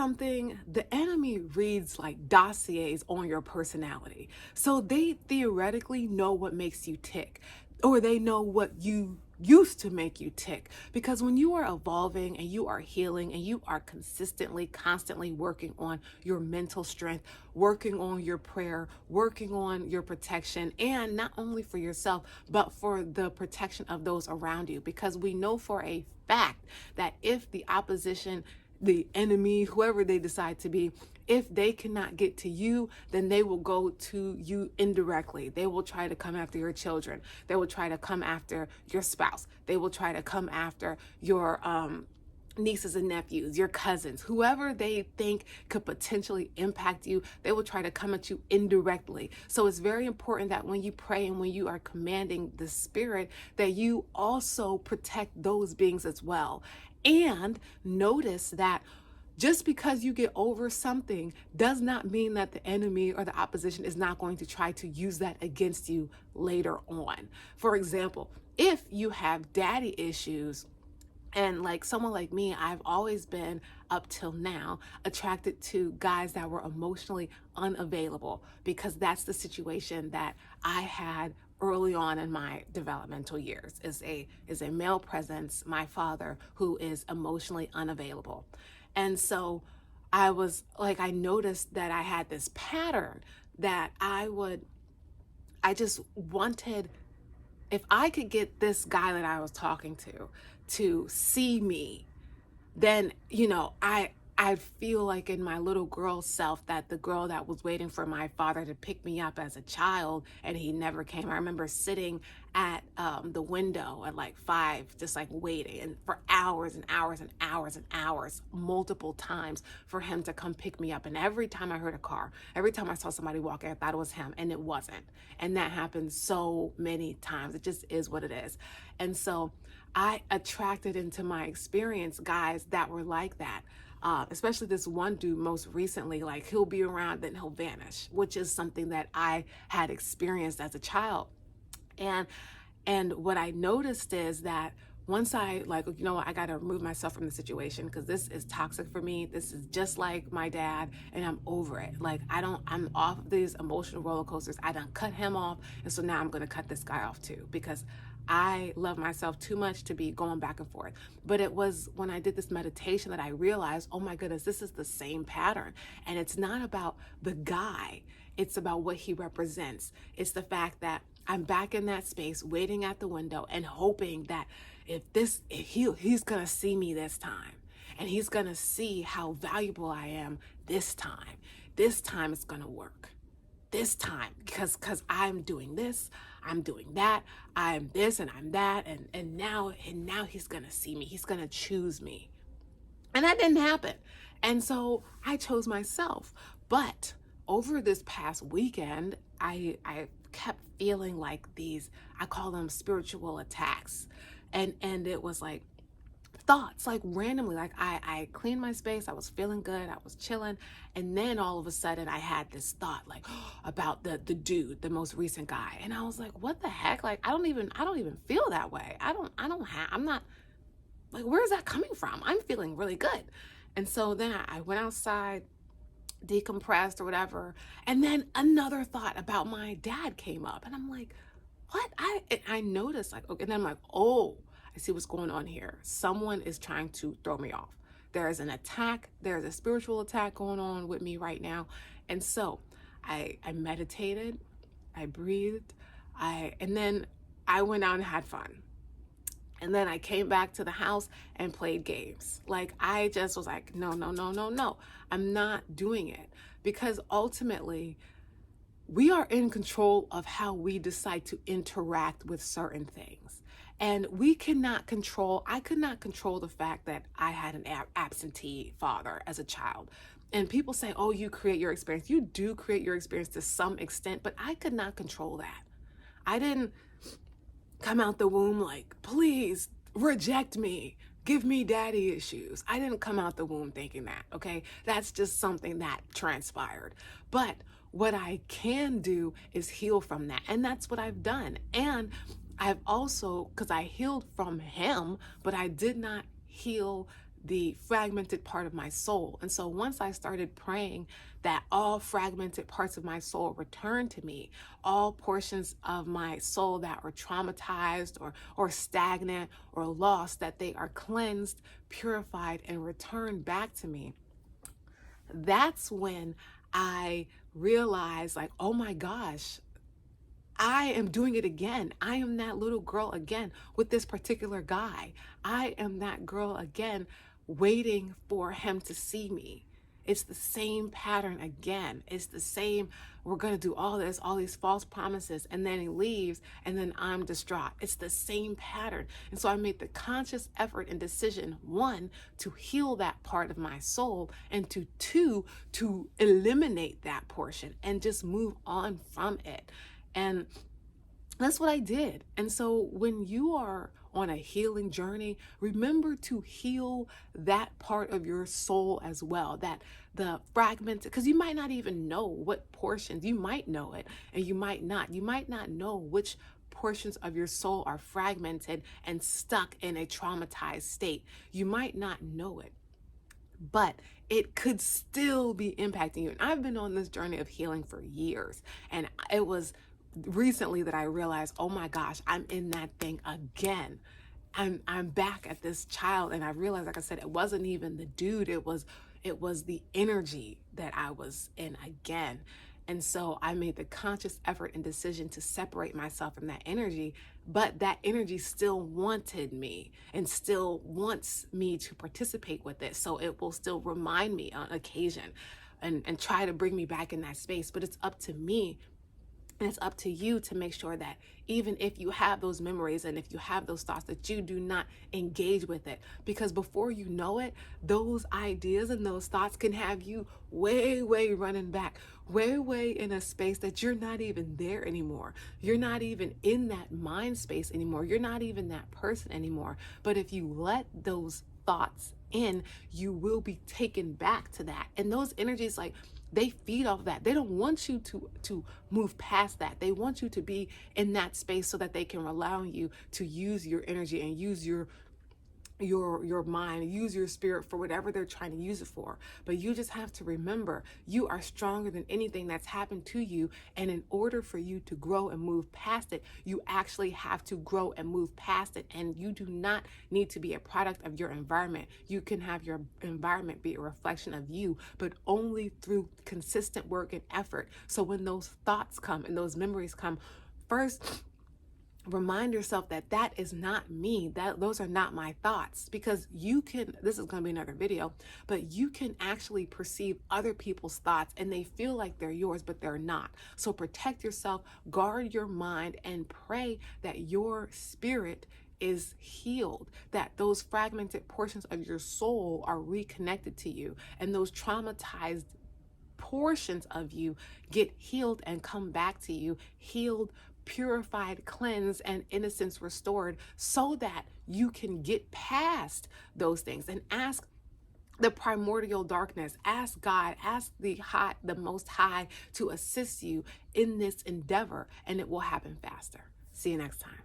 something, the enemy reads like dossiers on your personality. So they theoretically know what makes you tick, or they know what you used to make you tick. Because when you are evolving and you are healing and you are constantly working on your mental strength, working on your prayer, working on your protection, and not only for yourself, but for the protection of those around you. Because we know for a fact that if the opposition, the enemy, whoever they decide to be, if they cannot get to you, then they will go to you indirectly. They will try to come after your children. They will try to come after your spouse. They will try to come after your nieces and nephews, your cousins, whoever they think could potentially impact you. They will try to come at you indirectly. So it's very important that when you pray and when you are commanding the spirit, that you also protect those beings as well. And notice that just because you get over something does not mean that the enemy or the opposition is not going to try to use that against you later on. For example, if you have daddy issues, and like someone like me, I've always been, up till now, attracted to guys that were emotionally unavailable, because that's the situation that I had early on in my developmental years, is a male presence, my father, who is emotionally unavailable. And so I noticed that I had this pattern that I just wanted, if I could get this guy that I was talking to see me, then, I feel like in my little girl self, that the girl that was waiting for my father to pick me up as a child and he never came. I remember sitting at the window at like 5, just like waiting, and for hours and hours and hours and hours, multiple times, for him to come pick me up. And every time I heard a car, every time I saw somebody walking, I thought it was him, and it wasn't. And that happened so many times. It just is what it is. And so I attracted into my experience guys that were like that. Especially this one dude most recently, like he'll be around, then he'll vanish, which is something that I had experienced as a child. And what I noticed is that once I I got to remove myself from the situation, because this is toxic for me. This is just like my dad, and I'm over it. I'm off these emotional roller coasters. I done cut him off. And so now I'm going to cut this guy off too, because I love myself too much to be going back and forth. But it was when I did this meditation that I realized, oh my goodness, this is the same pattern. And it's not about the guy. It's about what he represents. It's the fact that I'm back in that space, waiting at the window and hoping that he's going to see me this time, and he's going to see how valuable I am this time. This time it's going to work. This time, because I'm doing this, I'm doing that, I'm this and I'm that, and now he's gonna see me, he's gonna choose me. And that didn't happen. And so I chose myself. But over this past weekend, I kept feeling like these, I call them spiritual attacks. And it was like thoughts, like randomly, like I cleaned my space, I was feeling good, I was chilling, and then all of a sudden I had this thought, like, about the dude, the most recent guy, and I was like, what the heck? Like, I don't even feel that way. I'm not, like, where is that coming from? I'm feeling really good. And so then I went outside, decompressed or whatever, and then another thought about my dad came up, and I'm like, what? I noticed, like, okay, and then I'm like, oh, I see what's going on here. Someone is trying to throw me off. There is an attack. There's a spiritual attack going on with me right now. And so I meditated, I breathed, and then I went out and had fun. And then I came back to the house and played games. Like, I just was like, no. I'm not doing it, because ultimately we are in control of how we decide to interact with certain things. And I could not control the fact that I had an absentee father as a child. And people say, oh, you create your experience. You do create your experience to some extent, but I could not control that. I didn't come out the womb like, please reject me, give me daddy issues. I didn't come out the womb thinking that, okay? That's just something that transpired. But what I can do is heal from that. And that's what I've done. And I've also, because I healed from him, but I did not heal the fragmented part of my soul. And so once I started praying that all fragmented parts of my soul return to me, all portions of my soul that were traumatized or stagnant or lost, that they are cleansed, purified, and returned back to me, that's when I realized, like, oh my gosh, I am doing it again. I am that little girl again with this particular guy. I am that girl again waiting for him to see me. It's the same pattern again. It's the same, we're going to do all this, all these false promises, and then he leaves, and then I'm distraught. It's the same pattern. And so I made the conscious effort and decision, one, to heal that part of my soul, and two, to eliminate that portion and just move on from it. And that's what I did. And so when you are on a healing journey, remember to heal that part of your soul as well, that the fragmented, because you might not even know what portions, you might know it and you might not. You might not know which portions of your soul are fragmented and stuck in a traumatized state. You might not know it, but it could still be impacting you. And I've been on this journey of healing for years, and it was recently that I realized, oh my gosh, I'm in that thing again. I'm back at this child, and I realized, like I said, it wasn't even the dude, it was the energy that I was in again. And so I made the conscious effort and decision to separate myself from that energy, but that energy still wanted me and still wants me to participate with it. So it will still remind me on occasion and try to bring me back in that space. But it's up to me, and it's up to you to make sure that even if you have those memories and if you have those thoughts, that you do not engage with it. Because before you know it, those ideas and those thoughts can have you way running back, way in a space that you're not even there anymore. You're not even in that mind space anymore. You're not even that person anymore. But if you let those thoughts in, you will be taken back to that. And those energies, like, they feed off that. They don't want you to move past that. They want you to be in that space so that they can rely on you to use your energy and use your mind, use your spirit for whatever they're trying to use it for. But you just have to remember, you are stronger than anything that's happened to you. And in order for you to grow and move past it, you actually have to grow and move past it. And you do not need to be a product of your environment. You can have your environment be a reflection of you, but only through consistent work and effort. So when those thoughts come and those memories come, first, remind yourself that that is not me, that those are not my thoughts. Because you can, this is going to be another video, but you can actually perceive other people's thoughts and they feel like they're yours, but they're not. So protect yourself, guard your mind, and pray that your spirit is healed, that those fragmented portions of your soul are reconnected to you, and those traumatized portions of you get healed and come back to you, healed, purified, cleansed, and innocence restored, so that you can get past those things. And ask the primordial darkness, ask God, ask the Most High to assist you in this endeavor, and it will happen faster. See you next time.